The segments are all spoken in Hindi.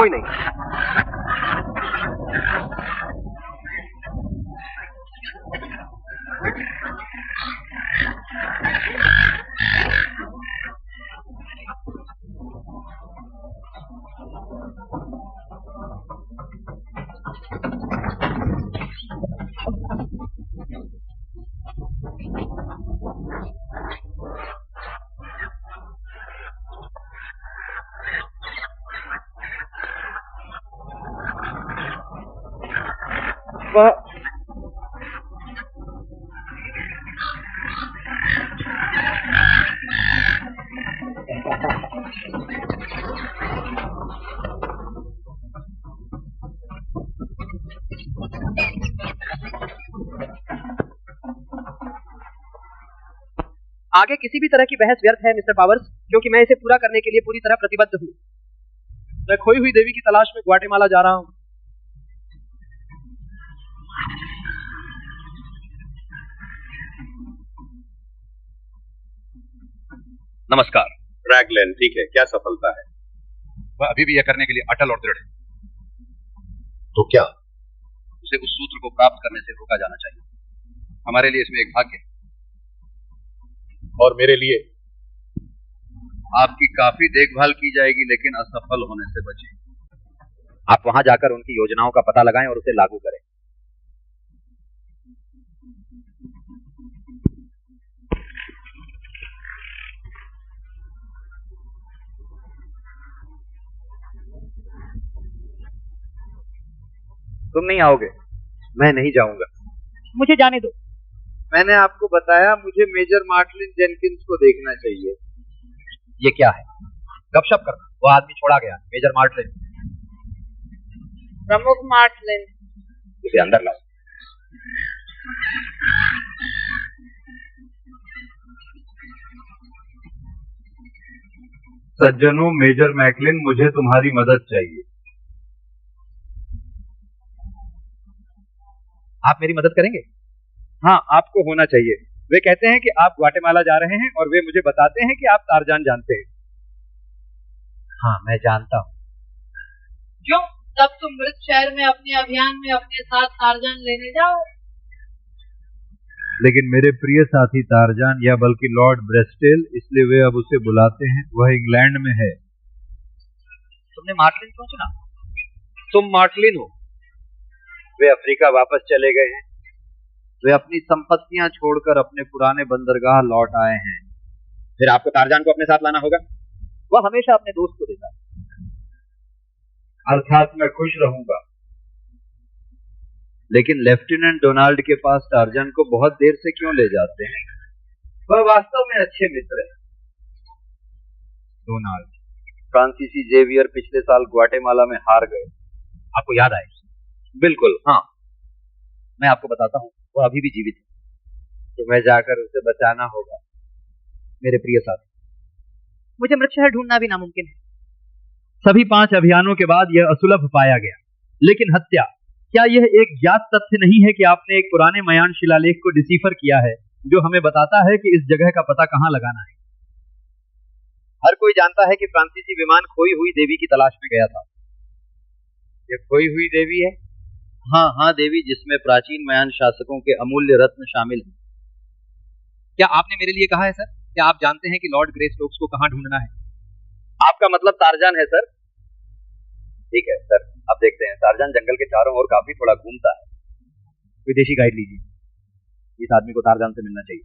कोई नहीं। आगे किसी भी तरह की बहस व्यर्थ है मिस्टर पावर्स, क्योंकि मैं इसे पूरा करने के लिए पूरी तरह प्रतिबद्ध हूँ। मैं खोई हुई देवी की तलाश में ग्वाटेमाला जा रहा हूँ। नमस्कार। रैगलैंड, ठीक है, क्या सफलता है? वह अभी भी यह करने के लिए अटल और दृढ़ है। तो क्या? उसे उस सूत्र को प्राप्त करने से रोका जाना चाहिए। हमारे लिए इसमें एक भाग्य है। और मेरे लिए? आपकी काफी देखभाल की जाएगी, लेकिन असफल होने से बचें। आप वहां जाकर उनकी योजनाओं का पता लगाएं और उसे लागू करें। तुम नहीं आओगे? मैं नहीं जाऊंगा। मुझे जाने दो। मैंने आपको बताया, मुझे मेजर मार्टिन जेनकिंस को देखना चाहिए। ये क्या है? गपशप करना। वो आदमी छोड़ा गया, मेजर मार्टिन। प्रमुख मार्टिन। उसे अंदर लाओ। सज्जनों, मेजर मैकलिन, मुझे तुम्हारी मदद चाहिए। आप मेरी मदद करेंगे? हाँ, आपको होना चाहिए। वे कहते हैं कि आप ग्वाटेमाला जा रहे हैं और वे मुझे बताते हैं कि आप टारजान जानते हैं। हाँ, मैं जानता हूँ। क्यों? तब तुम मृत शहर में अपने अभियान में अपने साथ टारजान लेने जाओ। लेकिन मेरे प्रिय साथी टारजान, या बल्कि लॉर्ड ब्रेस्टेल, इसलिए वे अब उसे बुलाते हैं। वह इंग्लैंड में है। तुमने मार्टिन क्यों चुना? तुम मार्टिन हो। वे अफ्रीका वापस चले गए हैं। वे अपनी संपत्तियां छोड़कर अपने पुराने बंदरगाह लौट आए हैं। फिर आपको टारजान को अपने साथ लाना होगा। वह हमेशा अपने दोस्त को देता है। अर्थात मैं खुश रहूंगा। लेकिन लेफ्टिनेंट डोनाल्ड के पास टारजान को बहुत देर से क्यों ले जाते हैं? वह वास्तव में अच्छे मित्र हैं। डोनाल्ड। फ्रांसीसी जेवियर पिछले साल ग्वाटेमाला में हार गए। आपको याद आए? बिल्कुल, हाँ। मैं आपको बताता हूँ, वो अभी भी जीवित है। तुम्हें जाकर उसे बचाना होगा मेरे प्रिय साथी। मुझे मृत शहर ढूंढना भी नामुमकिन है। सभी 5 अभियानों के बाद यह असुलभ पाया गया। लेकिन हत्या, क्या यह एक ज्ञात तथ्य नहीं है कि आपने एक पुराने मयान शिलालेख को डिसीफर किया है, जो हमें बताता है कि इस जगह का पता कहां लगाना है? हर कोई जानता है कि फ्रांसीसी विमान खोई हुई देवी की तलाश में गया था। यह खोई हुई देवी है? हाँ हाँ, देवी जिसमें प्राचीन मयान शासकों के अमूल्य रत्न शामिल हैं। क्या आपने मेरे लिए कहा है सर? क्या आप जानते हैं कि लॉर्ड ग्रे स्टोक्स को कहां ढूंढना है? आपका मतलब टारजान है सर? ठीक है सर, अब देखते हैं। टारजान जंगल के चारों ओर काफी थोड़ा घूमता है। विदेशी गाइड लीजिए। इस आदमी को टारजान से मिलना चाहिए।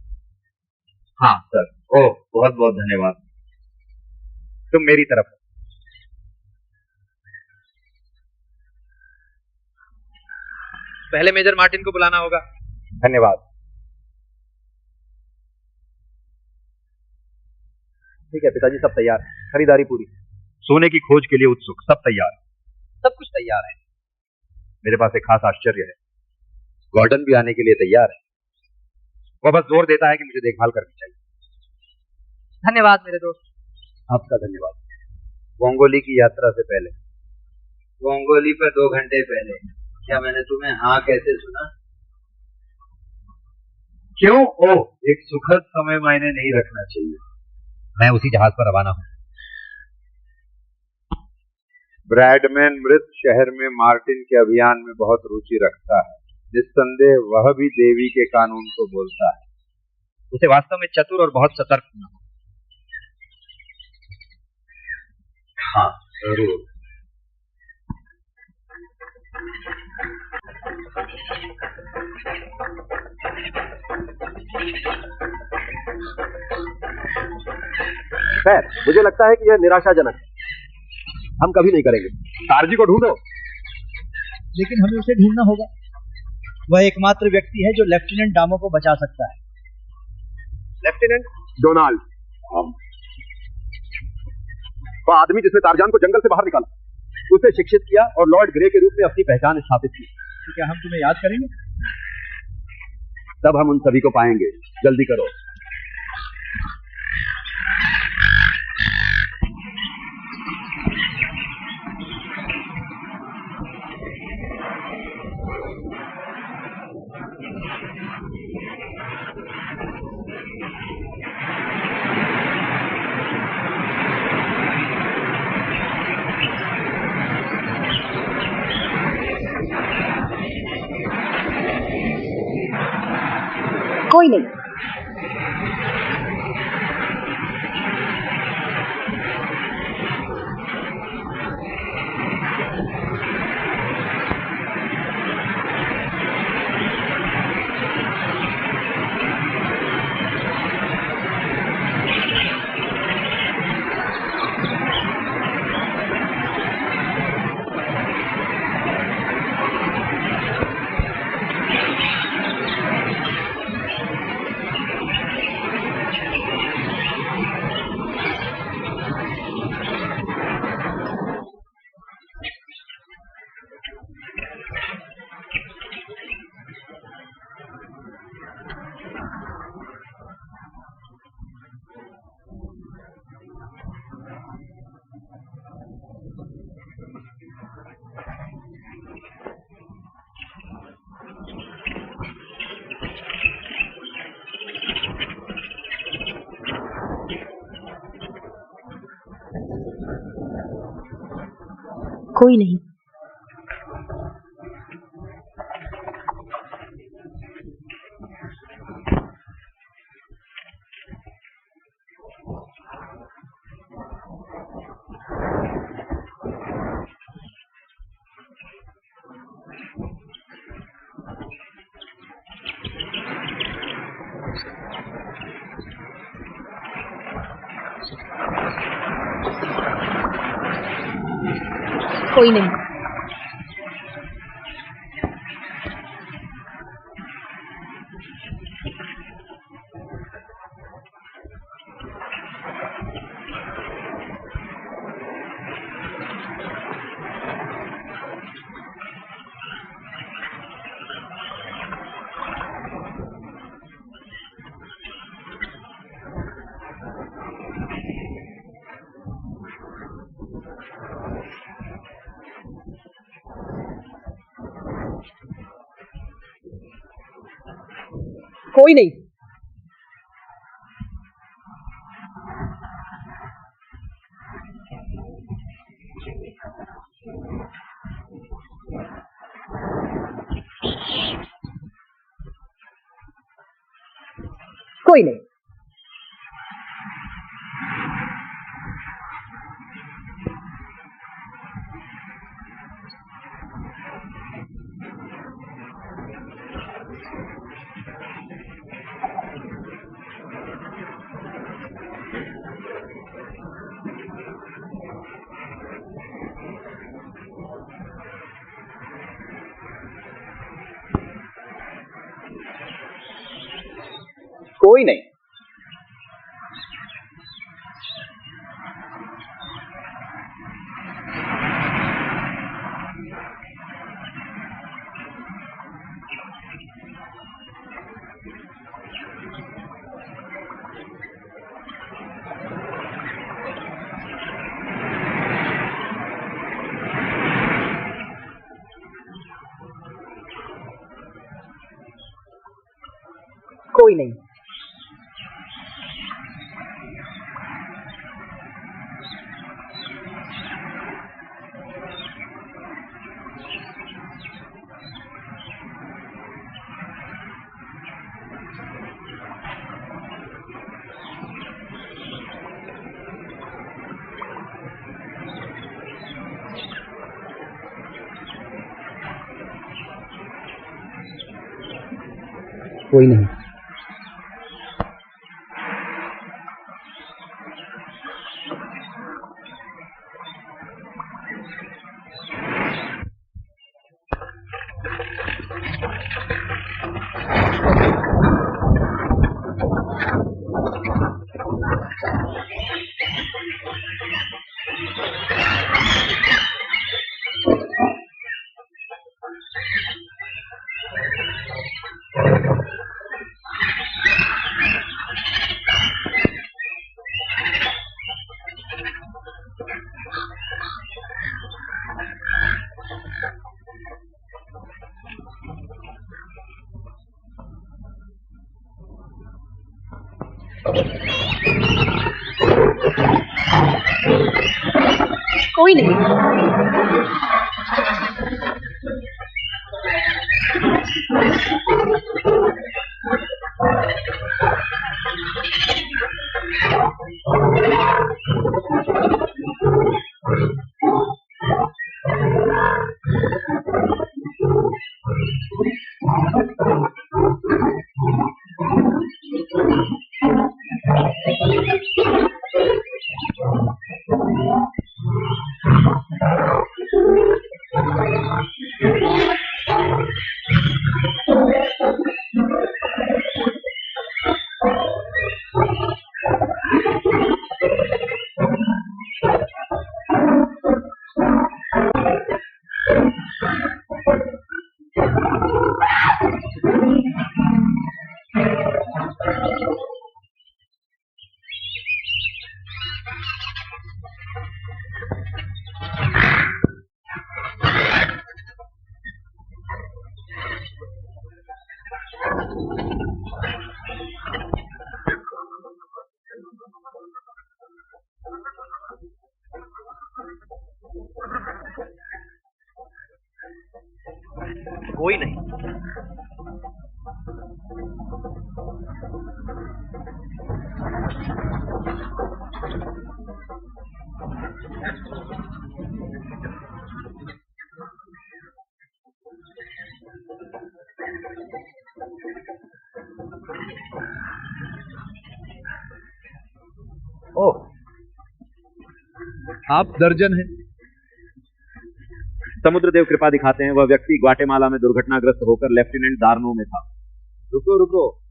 हाँ सर। ओह, बहुत बहुत धन्यवाद। तुम मेरी तरफ। पहले मेजर मार्टिन को बुलाना होगा। धन्यवाद। ठीक है पिताजी, सब तैयार है। खरीदारी पूरी। सोने की खोज के लिए उत्सुक। सब तैयार। सब कुछ तैयार है। मेरे पास एक खास आश्चर्य है। गॉर्डन भी आने के लिए तैयार है। वह बस जोर देता है कि मुझे देखभाल करनी चाहिए। धन्यवाद मेरे दोस्त। आपका धन्यवाद। वोंगोली की यात्रा से पहले। वोंगोली पर 2 घंटे पहले। क्या मैंने तुम्हें हाँ कैसे सुना? क्यों? ओह, एक सुखद समय मायने नहीं रखना चाहिए। मैं उसी जहाज पर रवाना हूं। ब्रैडमैन मृत शहर में मार्टिन के अभियान में बहुत रुचि रखता है। निस्संदेह वह भी देवी के कानून को बोलता है। उसे वास्तव में चतुर और बहुत सतर्क होना होगा। हाँ जरूर। खैर, मुझे लगता है कि यह निराशाजनक है। हम कभी नहीं करेंगे। तारजी को ढूंढो। लेकिन हमें उसे ढूंढना होगा। वह एकमात्र व्यक्ति है जो लेफ्टिनेंट डामो को बचा सकता है। लेफ्टिनेंट डोनाल्ड, वह आदमी जिसने टारजान को जंगल से बाहर निकाला, उसे शिक्षित किया और लॉर्ड ग्रे के रूप में अपनी पहचान स्थापित की। तो क्या हम तुम्हें याद करेंगे? तब हम उन सभी को पाएंगे। जल्दी करो। कोई नहीं। कोई नहीं। कोई नहीं। कोई नहीं। कोई नहीं। कोई नहीं। कोई नहीं। कोई नहीं। कोई नहीं। कोई नहीं। ओह, आप दर्जन हैं। समुद्रदेव कृपा दिखाते हैं, वह व्यक्ति ग्वाटेमाला में दुर्घटनाग्रस्त होकर लेफ्टिनेंट दार्नो में था। रुको रुको,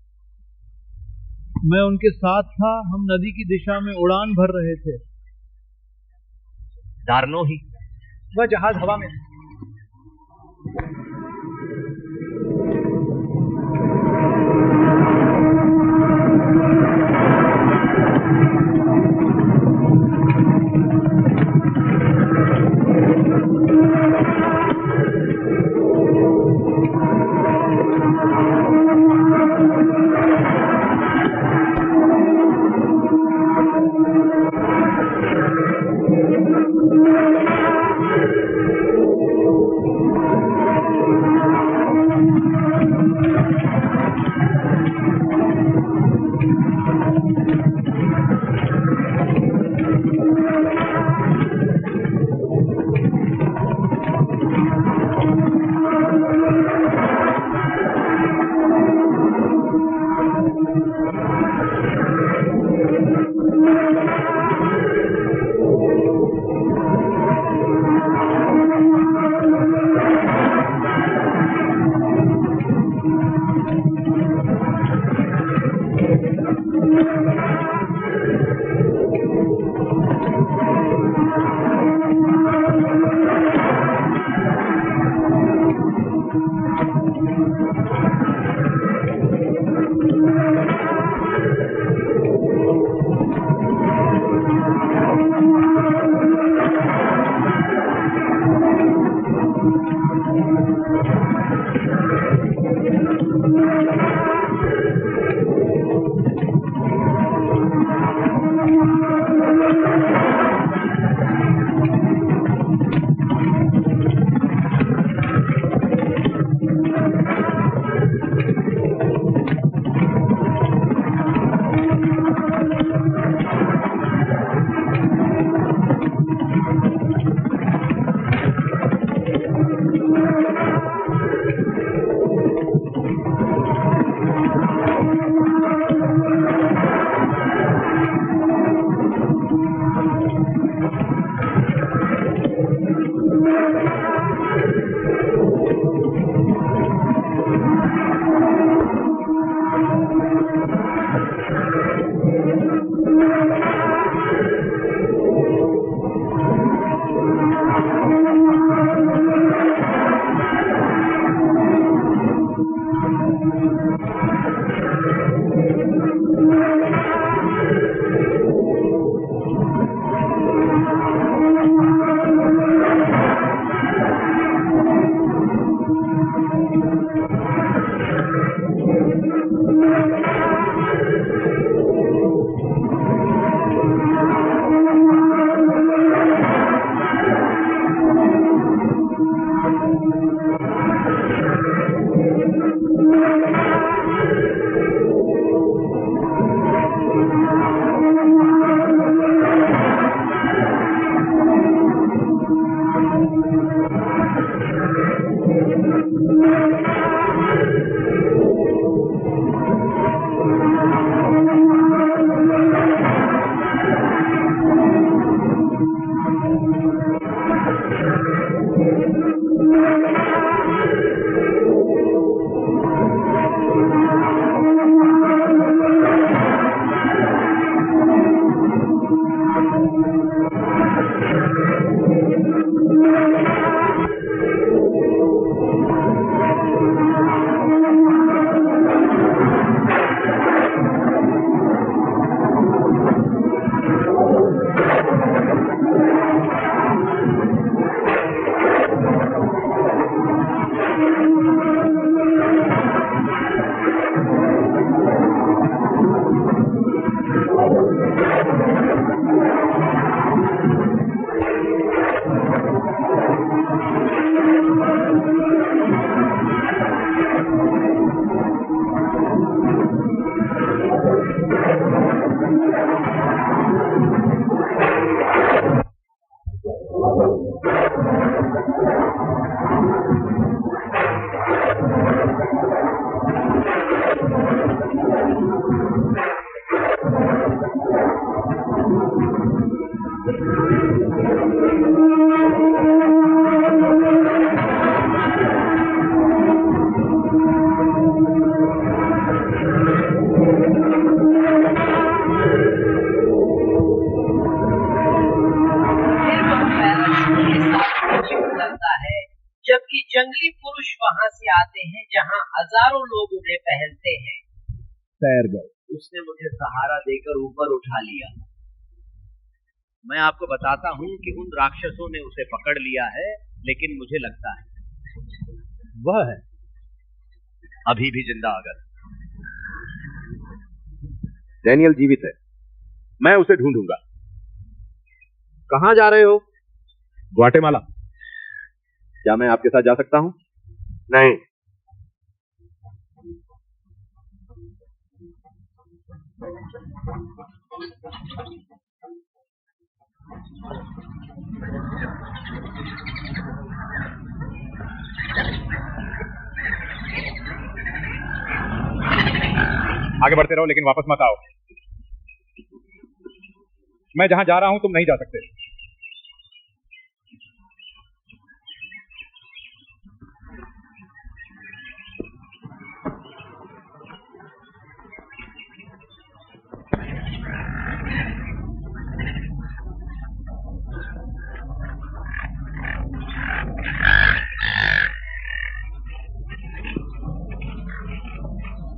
मैं उनके साथ था। हम नदी की दिशा में उड़ान भर रहे थे। दार्नो ही? वह जहाज हवा में था। जंगली पुरुष वहाँ से आते हैं जहाँ हजारों लोग उन्हें पहनते हैं। तैर गए। उसने मुझे सहारा देकर ऊपर उठा लिया। मैं आपको बताता हूँ कि उन राक्षसों ने उसे पकड़ लिया है, लेकिन मुझे लगता है वह है अभी भी जिंदा। अगर डैनियल जीवित है, मैं उसे ढूंढूंगा। कहां जा रहे हो? ग्वाटेमाला। क्या मैं आपके साथ जा सकता हूं? नहीं। आगे बढ़ते रहो, लेकिन वापस मत आओ। मैं जहां जा रहा हूं तुम नहीं जा सकते।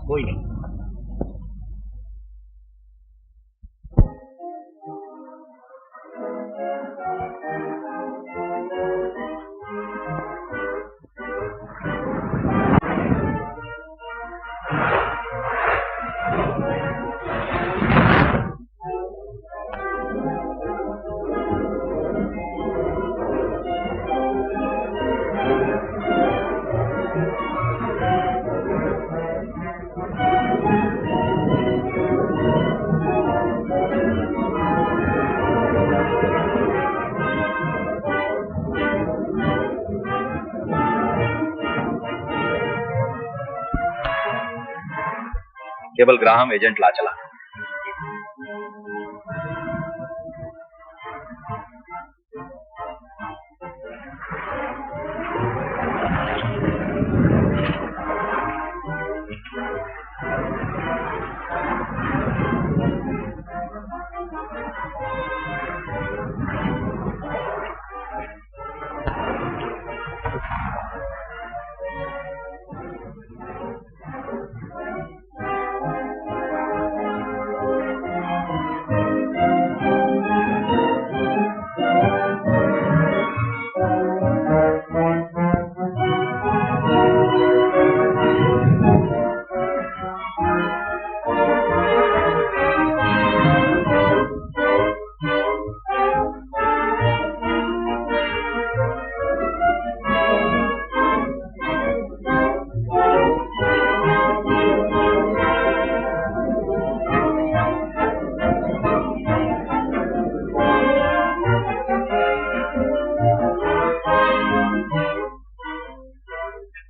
कोई नहीं। केवल ग्राहम एजेंट ला चला।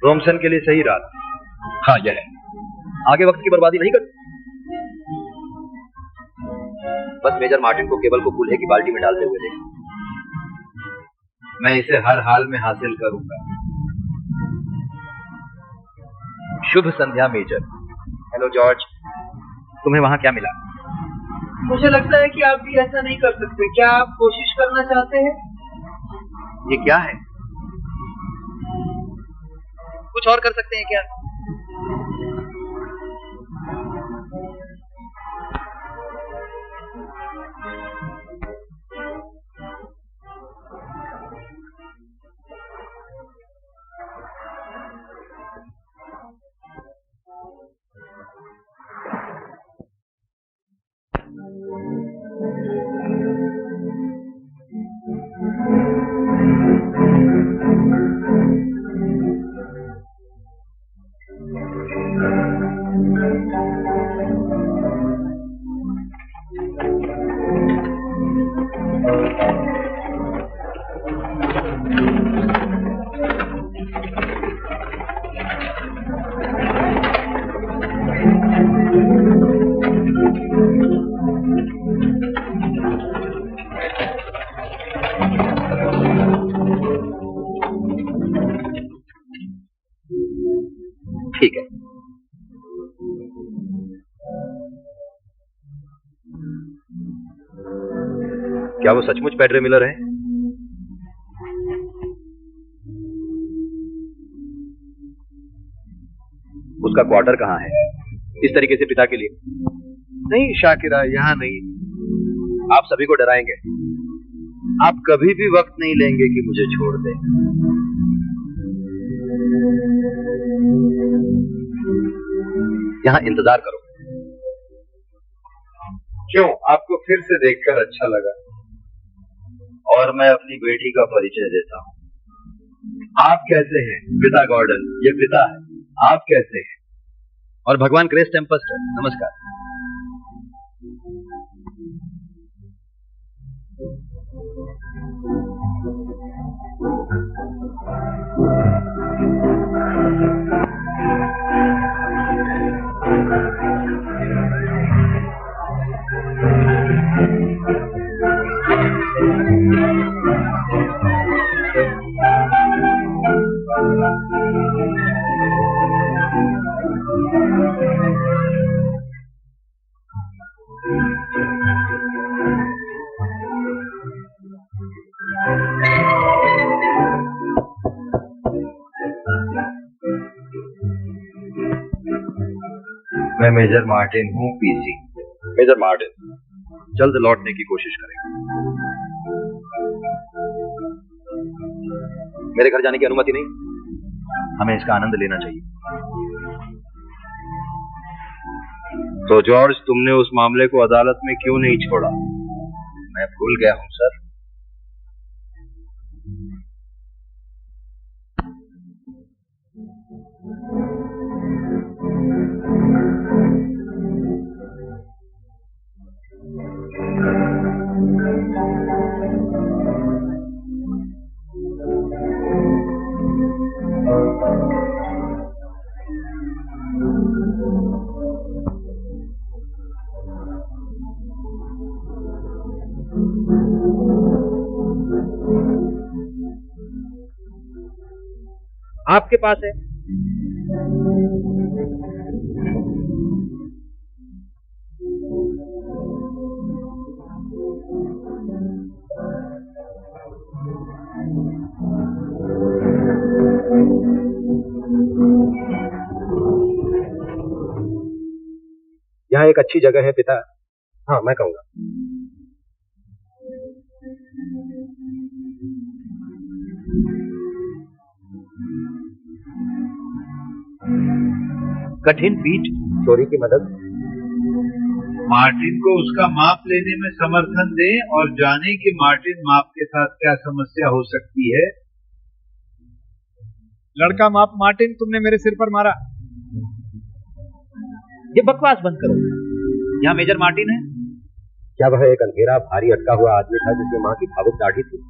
रोमसन के लिए सही रात। हाँ, यह है। आगे वक्त की बर्बादी नहीं कर। बस मेजर मार्टिन को केबल को कूल्हे की बाल्टी में डालते हुए देख। मैं इसे हर हाल में हासिल करूंगा। शुभ संध्या मेजर। हेलो जॉर्ज, तुम्हें वहां क्या मिला? मुझे लगता है कि आप भी ऐसा नहीं कर सकते। क्या आप कोशिश करना चाहते हैं? ये क्या है? कुछ और कर सकते हैं क्या? ठीक है। क्या वो सचमुच पैड्रे मिलर है? उसका क्वार्टर कहाँ है? इस तरीके से पिता के लिए नहीं शाकिरा, यहाँ नहीं। आप सभी को डराएंगे। आप कभी भी वक्त नहीं लेंगे कि मुझे छोड़ दें। यहाँ इंतजार करो। क्यों, आपको फिर से देखकर अच्छा लगा? और मैं अपनी बेटी का परिचय देता हूँ। आप कैसे हैं पिता गॉर्डन? ये पिता है। आप कैसे हैं? और भगवान क्रेस टेम्पस्ट, नमस्कार। मैं मेजर मार्टिन हूँ, पीसी। मेजर मार्टिन, जल्द लौटने की कोशिश करें। मेरे घर जाने की अनुमति नहीं, हमें इसका आनंद लेना चाहिए। तो जॉर्ज, तुमने उस मामले को अदालत में क्यों नहीं छोड़ा? मैं भूल गया हूं सर। आपके पास है। यहाँ एक अच्छी जगह है पिता। हाँ, मैं कहूंगा। कठिन पीठ, चोरी की मदद। मार्टिन को उसका माप लेने में समर्थन दें और जाने कि मार्टिन माप के साथ क्या समस्या हो सकती है। लड़का माप। मार्टिन, तुमने मेरे सिर पर मारा। ये बकवास बंद करो। यहाँ मेजर मार्टिन है। क्या वह एक अंधेरा भारी अटका हुआ आदमी था जिसमें मां की भावुक दाढ़ी थी?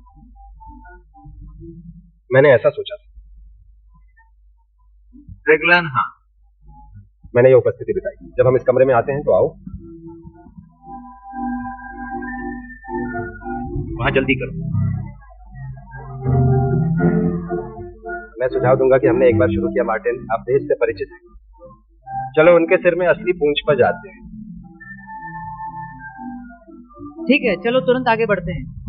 मैंने ऐसा सोचा था। रेगलन, हाँ। मैंने ये उपस्थिति बिताई। जब हम इस कमरे में आते हैं तो आओ। वहां जल्दी करो। मैं सुझाव दूंगा कि हमने एक बार शुरू किया मार्टिन, आप देश से परिचित हैं। चलो उनके सिर में असली पूंछ पर जाते हैं। ठीक है, चलो तुरंत आगे बढ़ते हैं।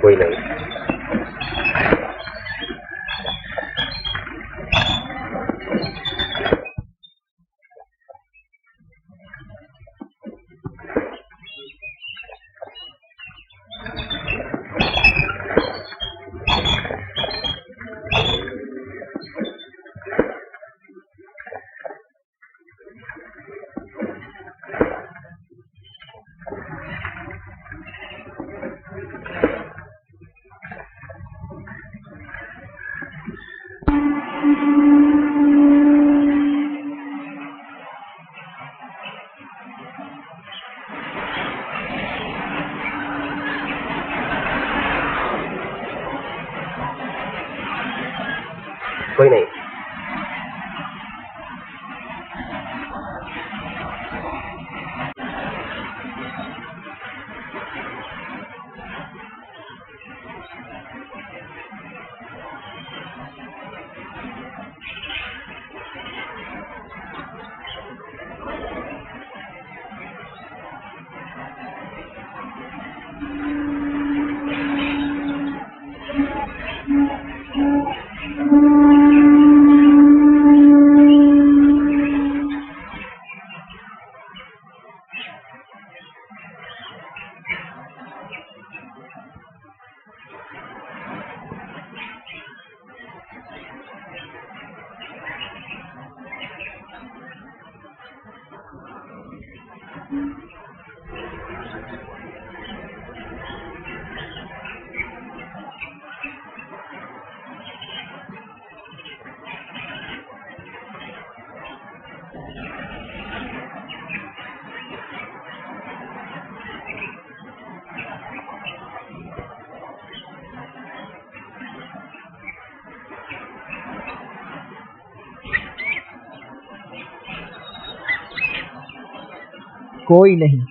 कोई नहीं। कोई नहीं। कोई नहीं।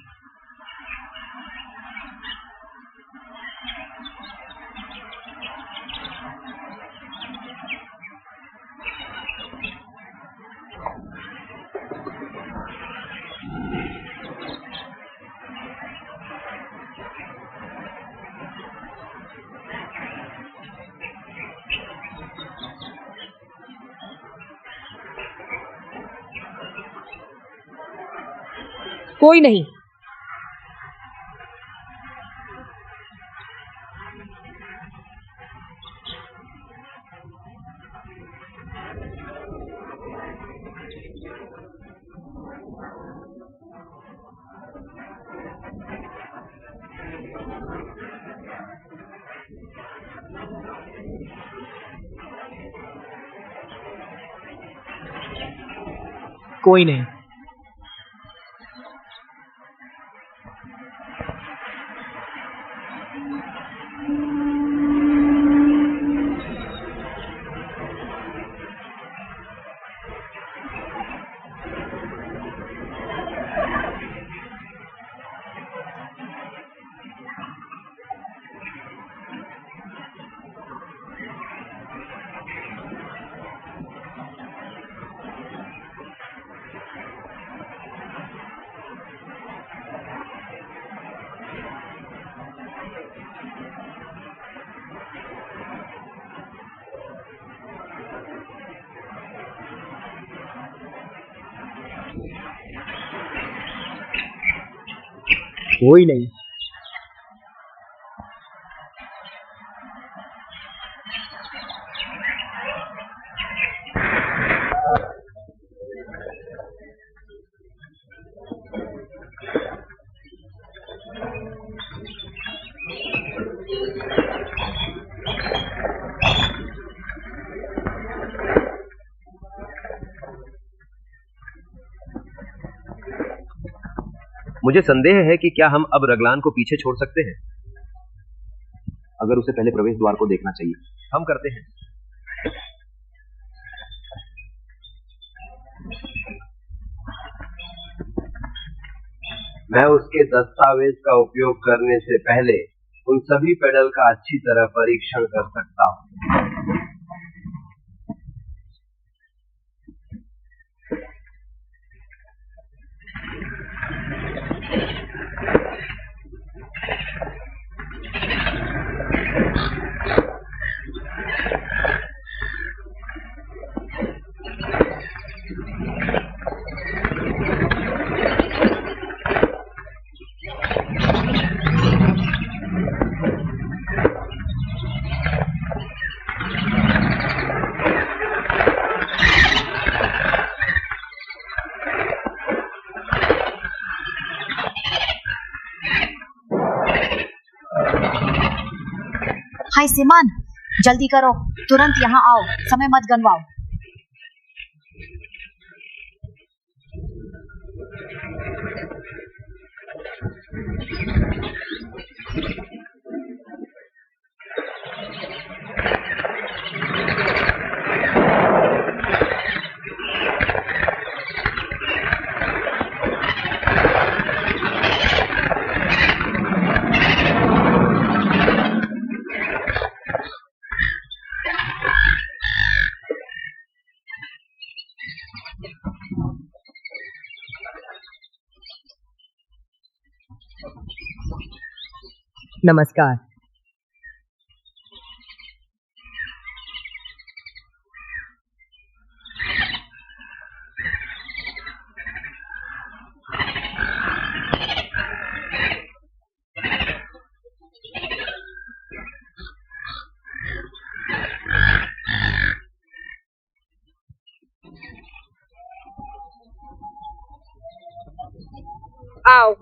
कोई नहीं। कोई नहीं। कोई नहीं। मुझे संदेह है कि क्या हम अब रगलान को पीछे छोड़ सकते हैं। अगर उसे पहले प्रवेश द्वार को देखना चाहिए। हम करते हैं। मैं उसके दस्तावेज का उपयोग करने से पहले उन सभी पेडल का अच्छी तरह परीक्षण कर सकता हूँ। हाय सीमान, जल्दी करो, तुरंत यहाँ आओ, समय मत गंवाओ। नमस्कार। आओ।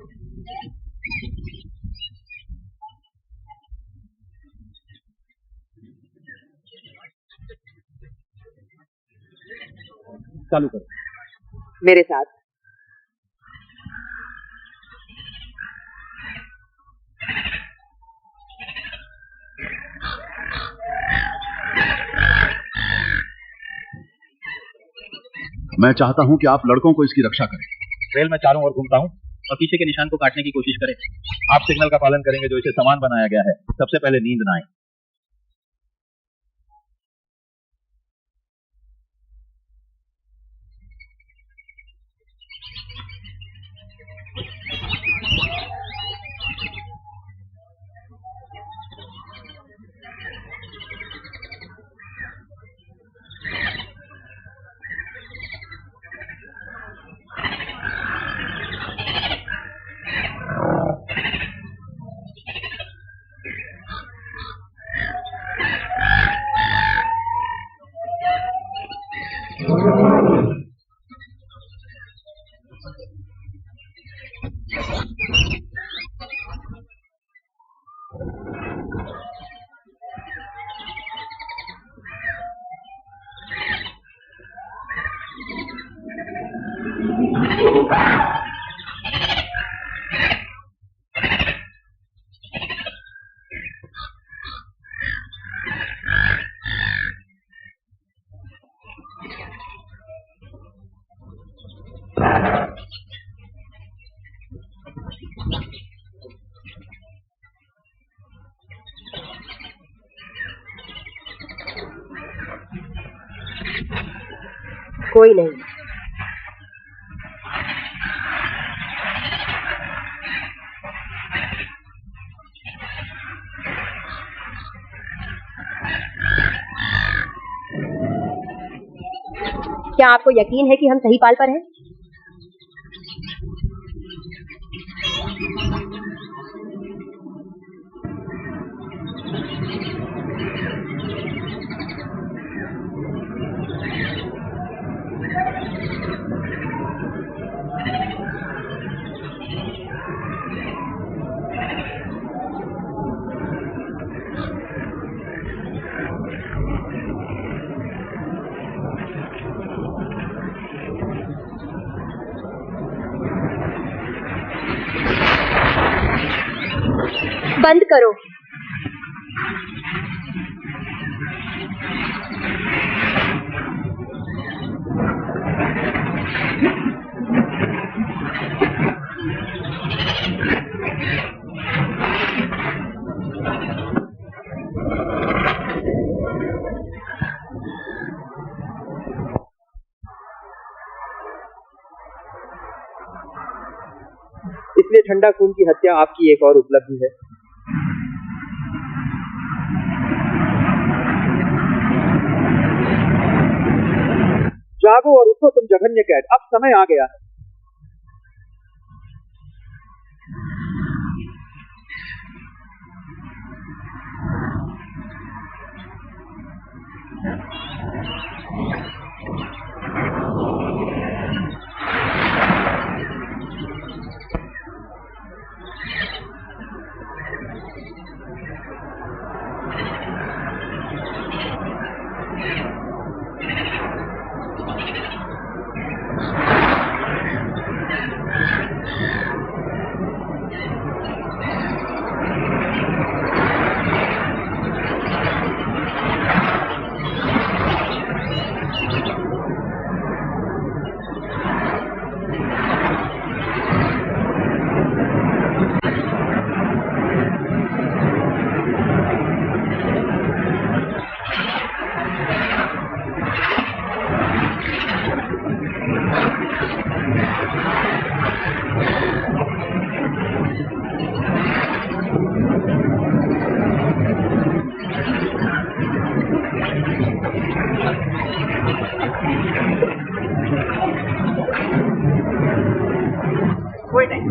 चालू करो। मेरे साथ। मैं चाहता हूं कि आप लड़कों को इसकी रक्षा करें। रेल में चारों ओर घूमता हूं और पीछे के निशान को काटने की कोशिश करें। आप सिग्नल का पालन करेंगे जो इसे समान बनाया गया है। सबसे पहले नींद ना आए। कोई नहीं। क्या आपको यकीन है कि हम सही पाल पर हैं? बंद करो। इसलिए ठंडा खून की हत्या आपकी एक और उपलब्धि है। जागो और उठो तुम जघन्य कैद, अब समय आ गया है। कोई नहीं।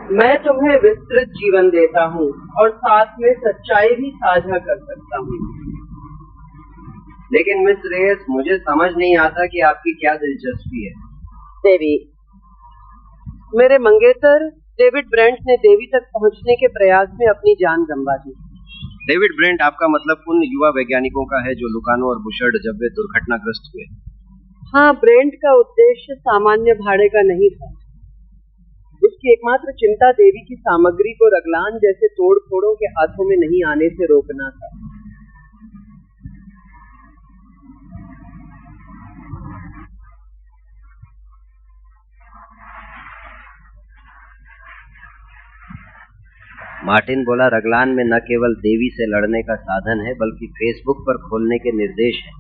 मैं तुम्हें विस्तृत जीवन देता हूँ और साथ में सच्चाई भी साझा कर सकता हूँ। लेकिन मिस रेस, मुझे समझ नहीं आता कि आपकी क्या दिलचस्पी है। देवी, मेरे मंगेतर डेविड ब्रेंट ने देवी तक पहुँचने के प्रयास में अपनी जान गंवा दी। डेविड ब्रेंट आपका मतलब उन युवा वैज्ञानिकों का है जो लुकानो और बुशर्ड जब वे दुर्घटनाग्रस्त हुए? हाँ, ब्रेंट का उद्देश्य सामान्य भाड़े का नहीं था। उसकी एकमात्र चिंता देवी की सामग्री को रगलान जैसे तोड़ फोड़ों के हाथों में नहीं आने से रोकना था। मार्टिन बोला रगलान में न केवल देवी से लड़ने का साधन है बल्कि फेसबुक पर खोलने के निर्देश हैं।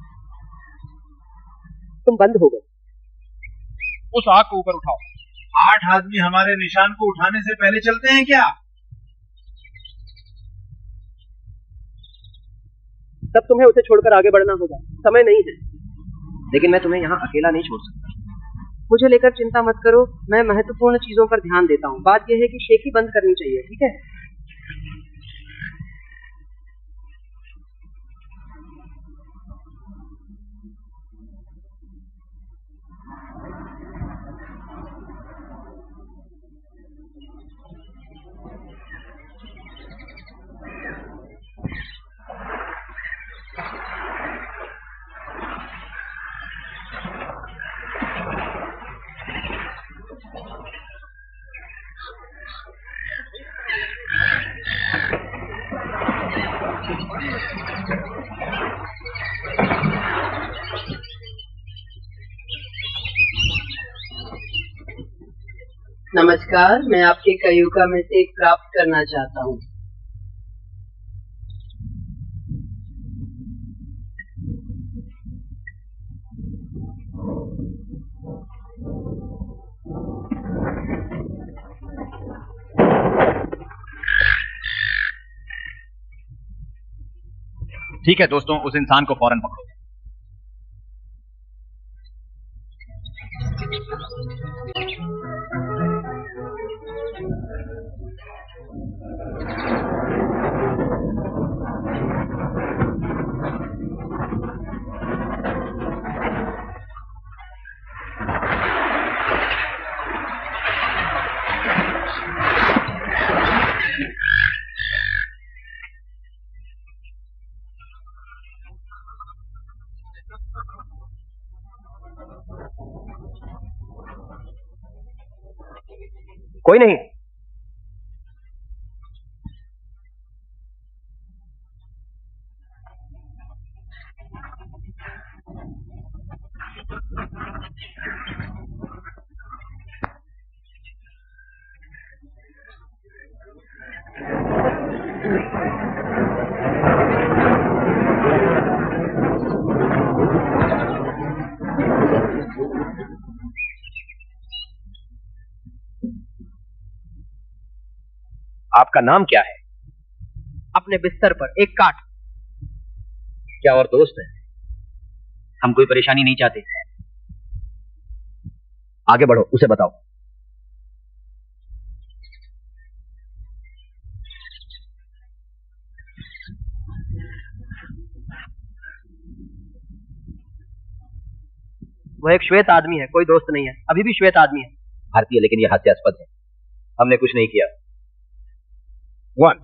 तुम बंद हो गए। उस आग को ऊपर उठाओ। 8 आदमी हमारे निशान को उठाने से पहले चलते हैं क्या? तब तुम्हें उसे छोड़कर आगे बढ़ना होगा, समय नहीं है। लेकिन मैं तुम्हें यहाँ अकेला नहीं छोड़ सकता। मुझे लेकर चिंता मत करो, मैं महत्वपूर्ण चीजों पर ध्यान देता हूँ। बात यह है कि शेखी बंद करनी चाहिए, ठीक है? नमस्कार, मैं आपके कयूका में से एक प्राप्त करना चाहता हूँ। ठीक है दोस्तों, उस इंसान को फौरन पकड़ो। कोई नहीं। आपका नाम क्या है? अपने बिस्तर पर एक काट। क्या और दोस्त है? हम कोई परेशानी नहीं चाहते। आगे बढ़ो, उसे बताओ। वो एक श्वेत आदमी है, कोई दोस्त नहीं है। अभी भी श्वेत आदमी है। भारतीय, लेकिन यह हास्यास्पद है। हमने कुछ नहीं किया। 1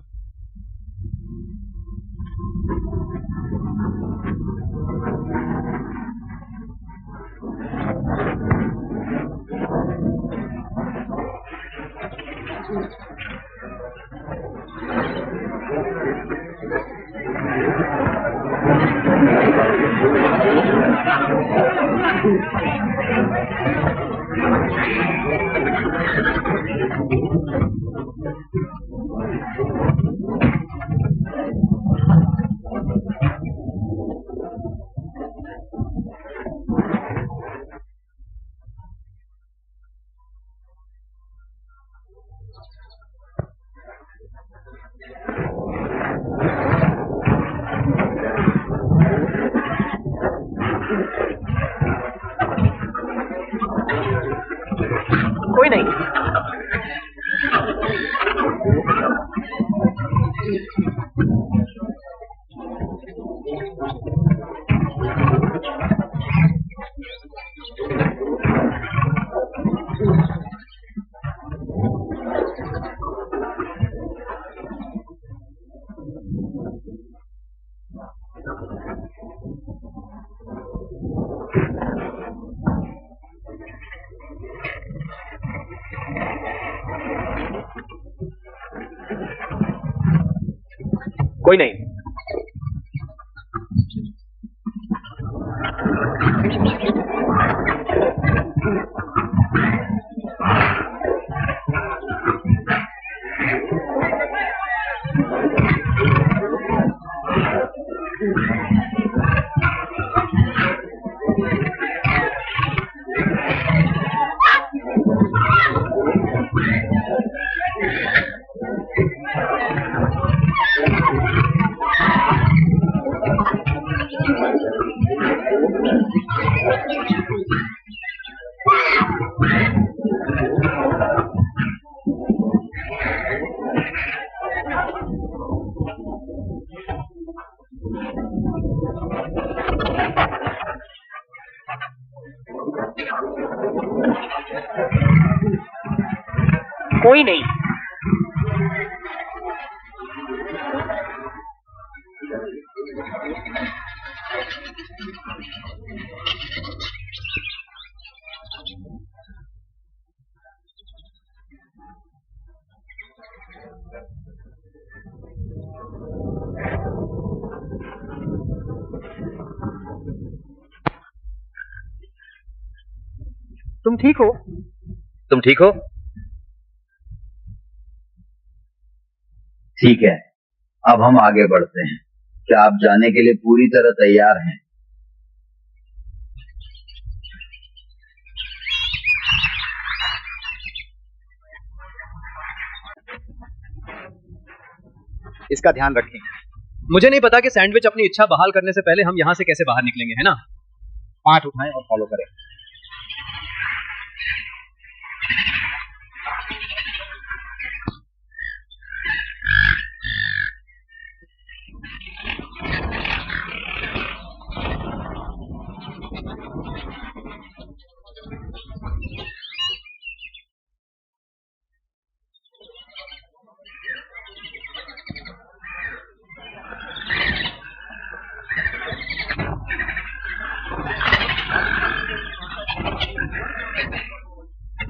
कोई नहीं। कोई नहीं। कोई नहीं। तुम ठीक हो? तुम ठीक हो? ठीक है, अब हम आगे बढ़ते हैं। क्या आप जाने के लिए पूरी तरह तैयार हैं? इसका ध्यान रखें। मुझे नहीं पता कि सैंडविच अपनी इच्छा बहाल करने से पहले हम यहां से कैसे बाहर निकलेंगे, है ना? 5 उठाएं और फॉलो करें।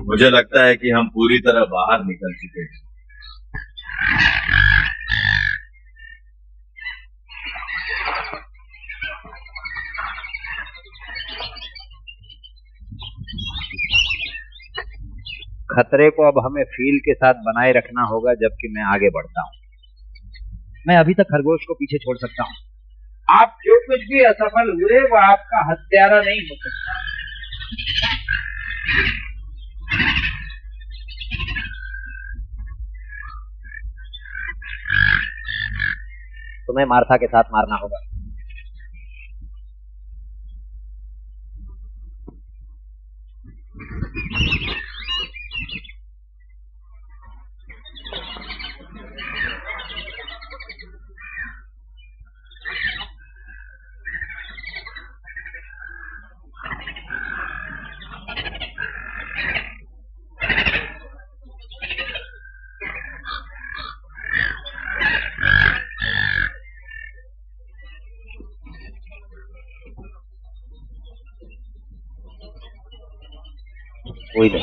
मुझे लगता है कि हम पूरी तरह बाहर निकल चुके हैं। खतरे को अब हमें फील के साथ बनाए रखना होगा जबकि मैं आगे बढ़ता हूँ। मैं अभी तक खरगोश को पीछे छोड़ सकता हूँ। आप जो कुछ भी असफल हुए वो आपका हत्यारा नहीं हो सकता। तुम्हें मार्था के साथ मारना होगा। कोई नहीं।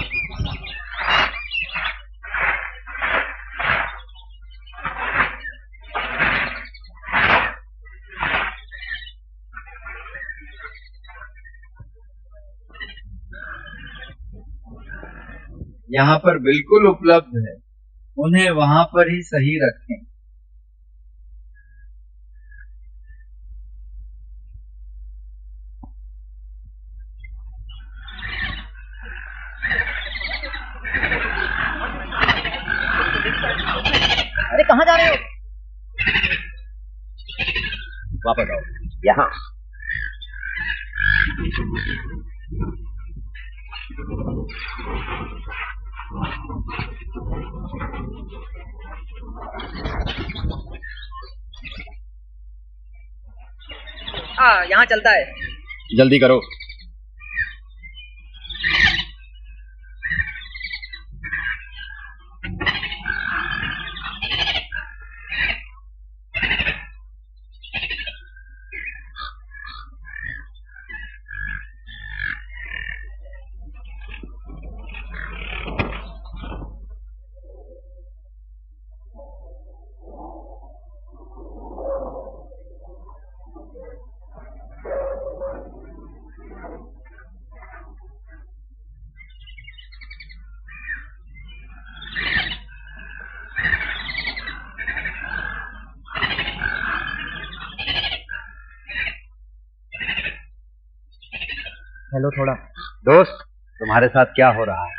यहाँ पर बिल्कुल उपलब्ध है, उन्हें वहां पर ही सही रखें। अरे कहाँ जा रहे हो? वापस आओ यहाँ। यहाँ चलता है। जल्दी करो। हेलो थोड़ा। दोस्त, तुम्हारे साथ क्या हो रहा है?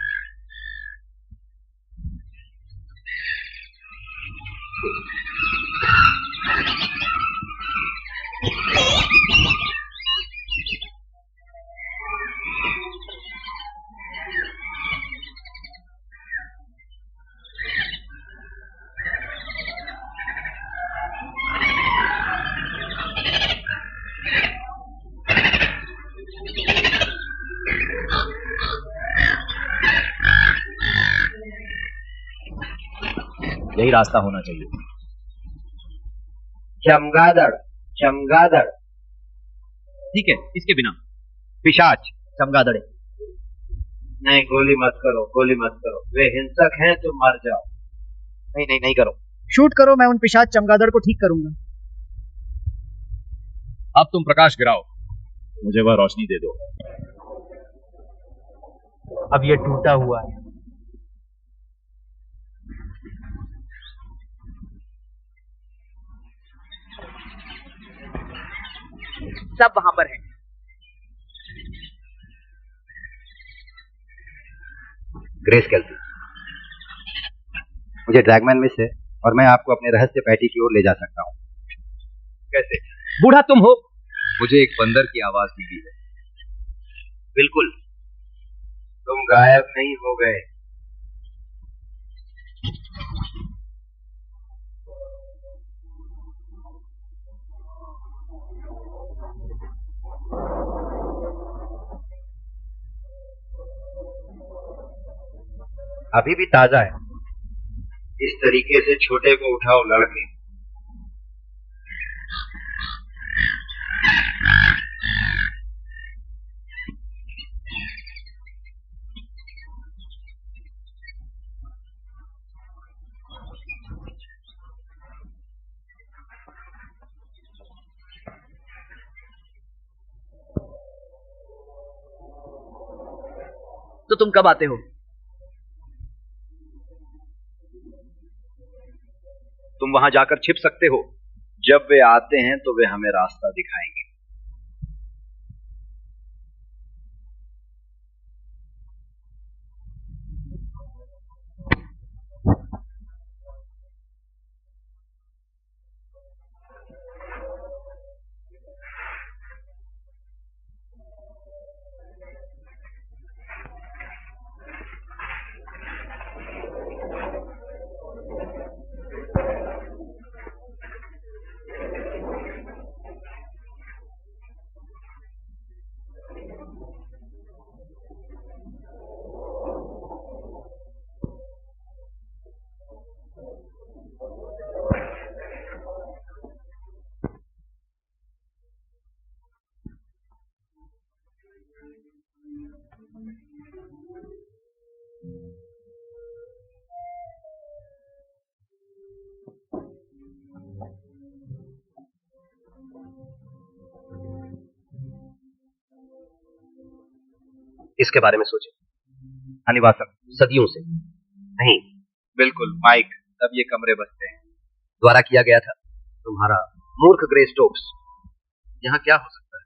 यही रास्ता होना चाहिए। चमगादड़, चमगादड़। ठीक है, इसके बिना पिशाच, चमगादड़े। नहीं, गोली मत करो, गोली मत करो, वे हिंसक हैं, तुम मर जाओ। नहीं नहीं नहीं करो। शूट करो, मैं उन पिशाच चमगादड़ को ठीक करूंगा। अब तुम प्रकाश गिराओ, मुझे वह रोशनी दे दो। अब ये टूटा हुआ है। सब वहां पर है। ग्रेस केल्सी, मुझे ड्रैगमैन में से और मैं आपको अपने रहस्य पैटी की ओर ले जा सकता हूँ। कैसे? बूढ़ा तुम हो? मुझे एक बंदर की आवाज मिली है। बिल्कुल, तुम गायब नहीं हो गए। अभी भी ताजा है। इस तरीके से छोटे को उठाओ लड़के। तो तुम कब आते हो? तुम वहां जाकर छिप सकते हो। जब वे आते हैं तो वे हमें रास्ता दिखाएंगे। इसके बारे में सोचे। अनिवासक सदियों से नहीं, बिल्कुल माइक, तब ये कमरे बसते हैं। द्वारा किया गया था। तुम्हारा मूर्ख ग्रे स्टोक्स यहाँ क्या हो सकता है?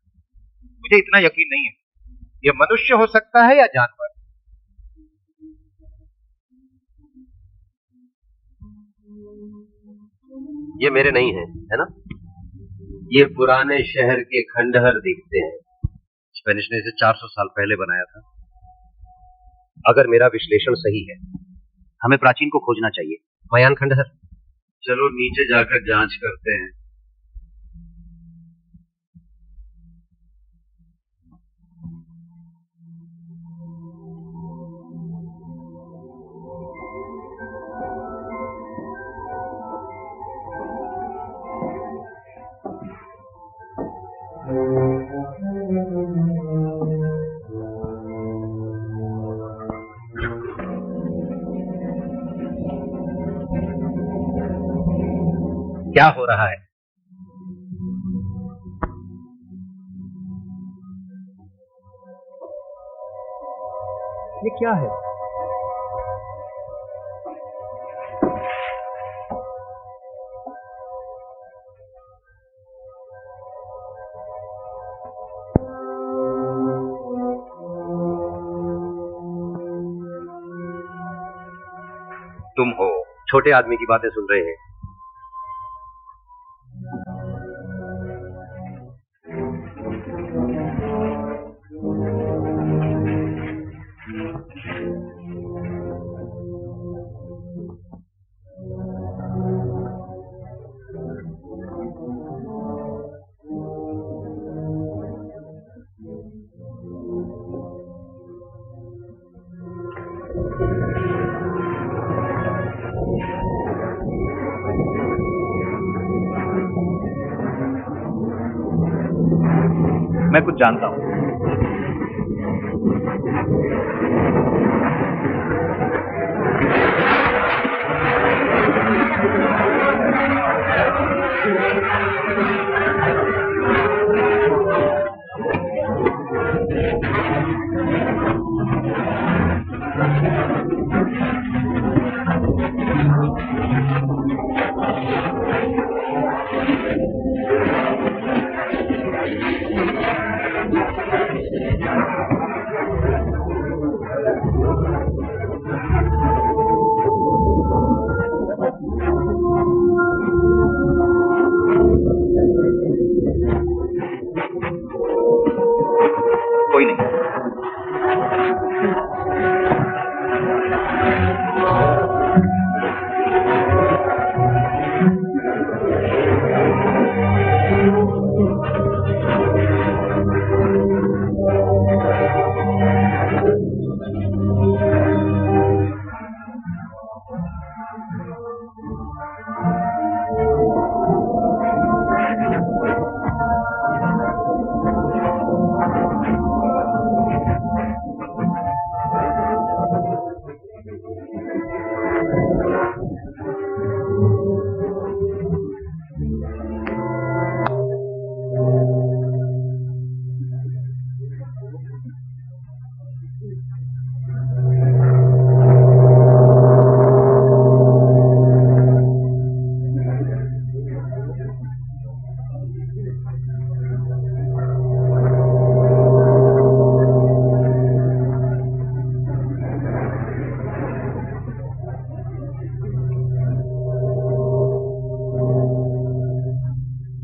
मुझे इतना यकीन नहीं है। ये मनुष्य हो सकता है या जानवर। ये मेरे नहीं है, है ना? ये पुराने शहर के खंडहर दिखते हैं। स्पेनिश ने इसे 400 साल पहले बनाया था। अगर मेरा विश्लेषण सही है, हमें प्राचीन को खोजना चाहिए। मयान खंडहर। चलो नीचे जाकर जांच करते हैं। क्या हो रहा है? ये क्या है? तुम हो, छोटे आदमी की बातें सुन रहे हैं। मैं कुछ जानता हूं। कोई नहीं।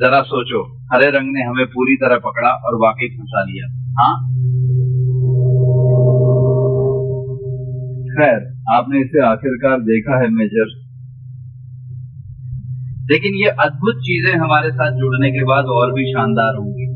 जरा सोचो, हरे रंग ने हमें पूरी तरह पकड़ा और वाकई फंसा लिया। हाँ, खैर आपने इसे आखिरकार देखा है मेजर, लेकिन ये अद्भुत चीजें हमारे साथ जुड़ने के बाद और भी शानदार होंगी।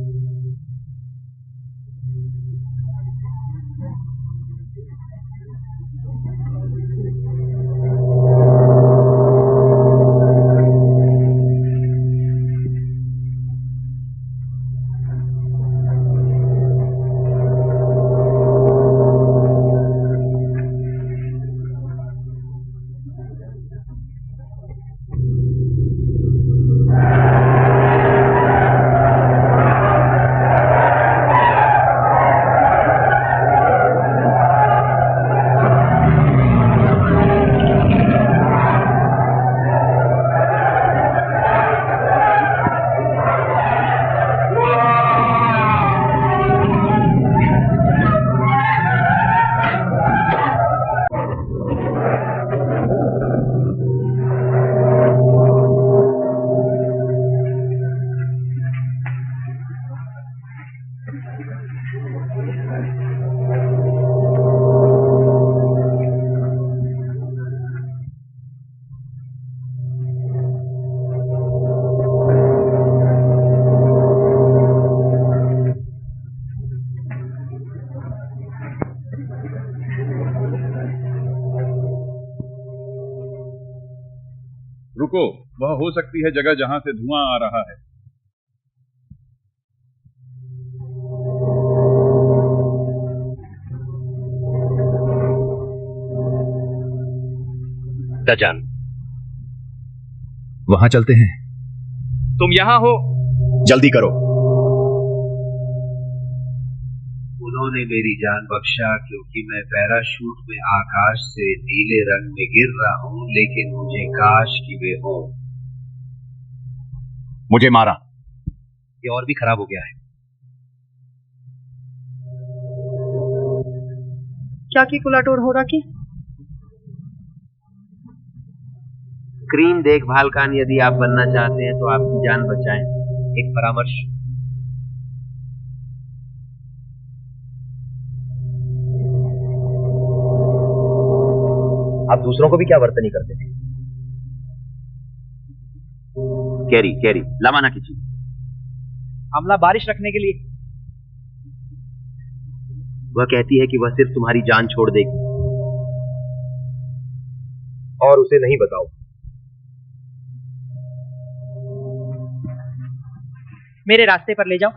रुको, वह हो सकती है जगह जहां से धुआं आ रहा है। दजान, वहां चलते हैं। तुम यहां हो? जल्दी करो। उन्होंने मेरी जान बख्शा क्योंकि मैं पैराशूट में आकाश से नीले रंग में गिर रहा हूं, लेकिन मुझे काश कि वे हो। मुझे मारा। ये और भी खराब हो गया है। क्या की कुलाटोर हो रहा की? क्रीम देखभाल का यदि आप बनना चाहते हैं तो आपकी जान बचाएं। एक परामर्श। आप दूसरों को भी क्या वर्तनी करते थे? कैरी कैरी लामाना की चीज। आमला बारिश रखने के लिए। वह कहती है कि वह सिर्फ तुम्हारी जान छोड़ देगी। और उसे नहीं बताओ। मेरे रास्ते पर ले जाओ।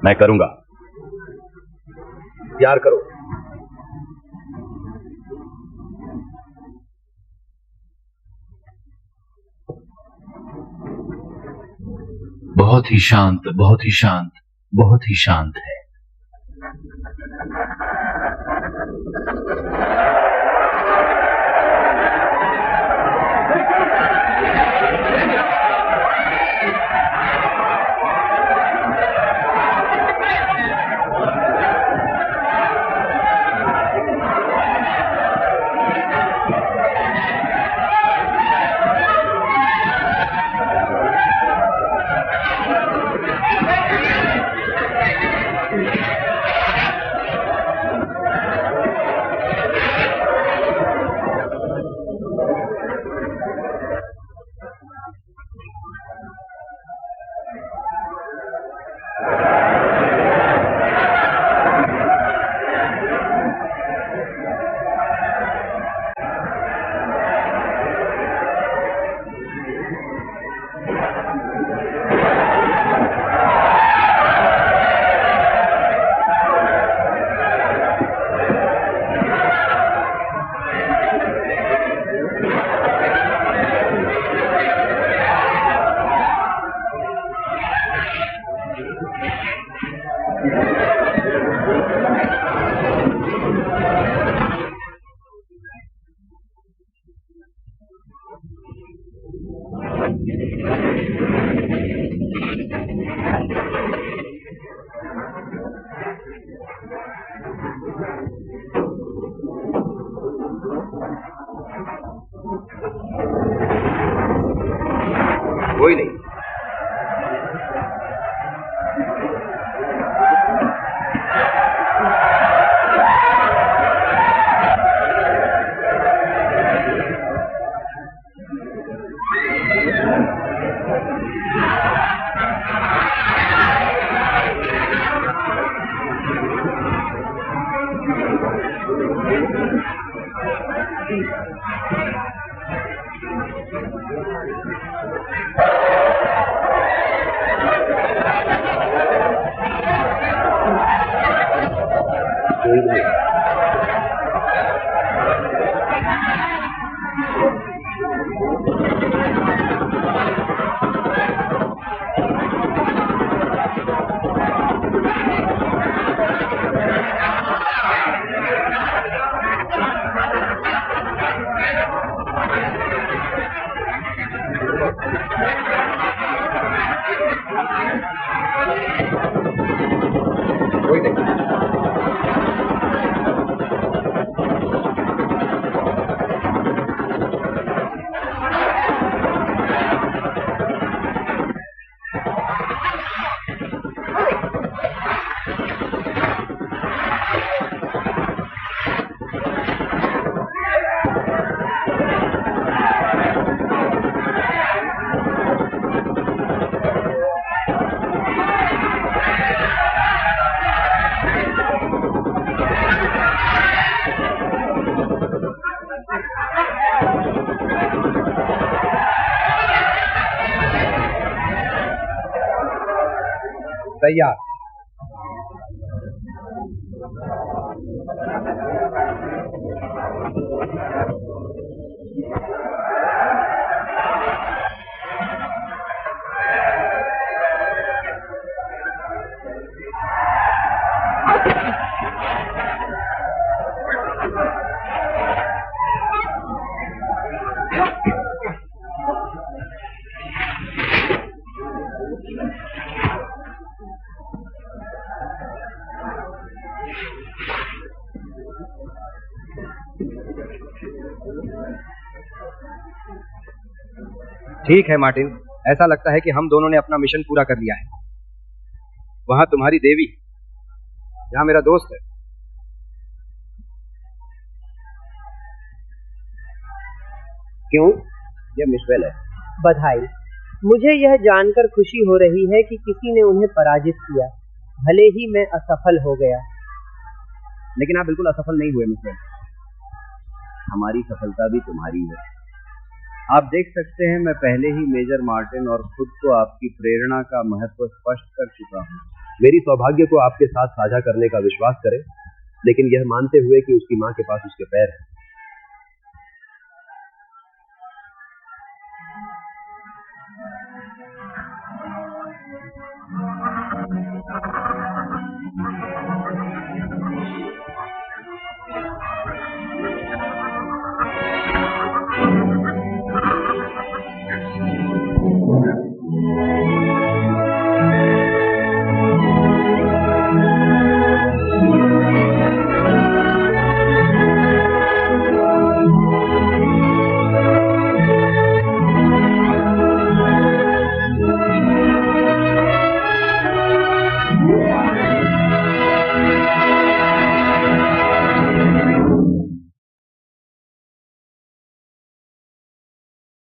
मैं करूंगा। प्यार करो। बहुत ही शांत, बहुत ही शांत, बहुत ही शांत है। कोई नहीं। कोई नहीं। तैयार। ठीक है मार्टिन, ऐसा लगता है कि हम दोनों ने अपना मिशन पूरा कर लिया है। वहां तुम्हारी देवी, यहाँ मेरा दोस्त है। क्यों? ये मिशेल है। बधाई। मुझे यह जानकर खुशी हो रही है कि किसी ने उन्हें पराजित किया, भले ही मैं असफल हो गया। लेकिन आप बिल्कुल असफल नहीं हुए मिशेल। हमारी सफलता भी तुम्हारी है। आप देख सकते हैं, मैं पहले ही मेजर मार्टिन और खुद को आपकी प्रेरणा का महत्व स्पष्ट कर चुका हूँ। मेरी सौभाग्य को आपके साथ साझा करने का विश्वास करें, लेकिन यह मानते हुए कि उसकी माँ के पास उसके पैर हैं।